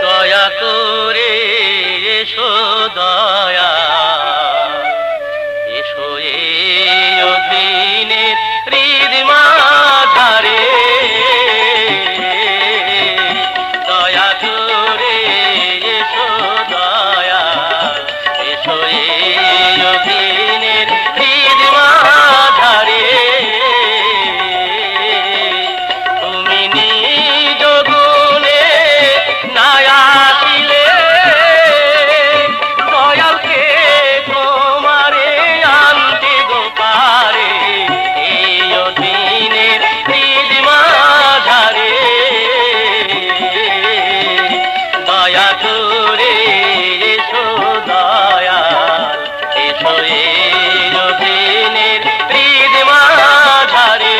দয়া করে এসো দয়া, এসো এই অধীনের হৃদ মাঝারে, দয়া করে এসো দয়া, এসো এই অধীনের হৃদ মাঝারে। তুমি নিজ গুণে না আসিলে দয়ালকে তোমারে আনতে গো পারে, এই অধীনের হৃদ মাঝারে, দয়া করে এসো দয়াল, এসো এই অধীনের হৃদ মাঝারে।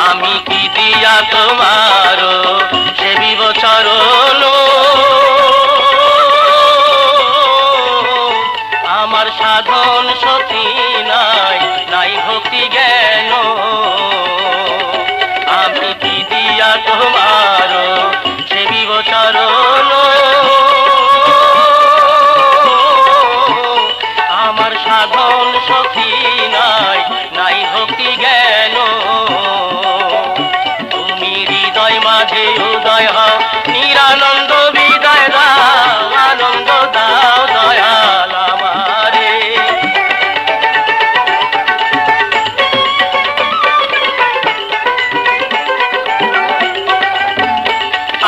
আমি কি দিয়া তোমার সেবিব চরণ, আমার সাধন শক্তি নাই, নাই ভক্তি জ্ঞান। আমি কি দিয়া তোমার সেবিব চরণ, আমার সাধন শক্তি নাই, নাই ভক্তি জ্ঞান। তুমি হৃদয় মাঝে উদয় হও, নিরানন্দ বিদায় দাও, আনন্দ দাও দয়াল আমারে।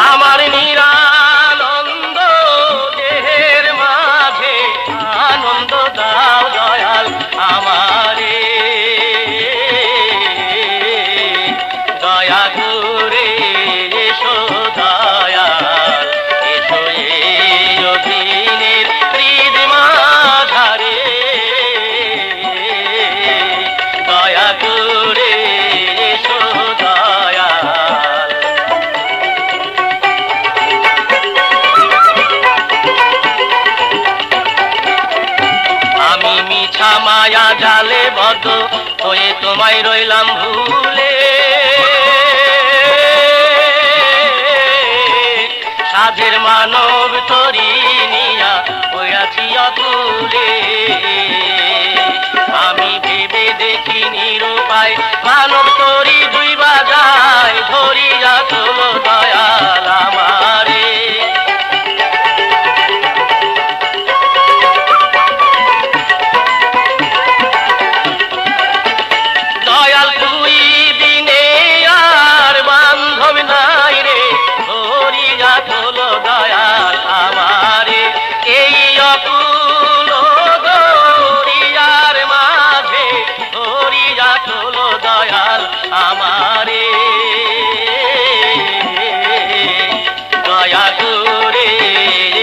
আমার নিরানন্দ দেহের মাঝে আনন্দ দাও দয়াল আমারে, দয়া করে এসো দয়াল, এসো এই অধীনের হৃদ মাঝারে, দয়া করে এসো দয়াল। আমি মিছা মায়া জালে বদ্ধ হয়ে তোমায় রইলাম ভুলে, সাধের মানব তরি নিয়া হইয়াছি অতুলে। আমি ভেবে দেখি নিরুপায়, মানব তরি দুই বাজায়, ধরিয়া তোলো দয়াল আমারে। দয়াল তুই বিনে আর বান্ধব নাই রে, ধরিয়া তোলো দয়াল আমারে, এই অকুল দরিয়ার মাঝে ধরিয়া তোলো দয়াল আমারে, দয়া করে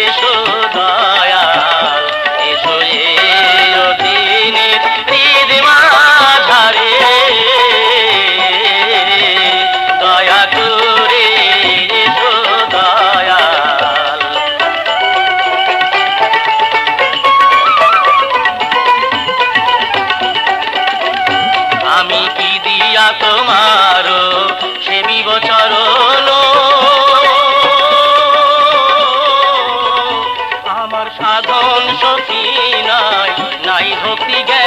এসো দয়াল, এসো এই অধীনের হৃদ মাঝারে, দয়া করে এসো দয়াল। আমি কি দিয়া তোমার সেবিব চরণ, আমার সাধন শক্তি নাই, নাই ভক্তি জ্ঞান।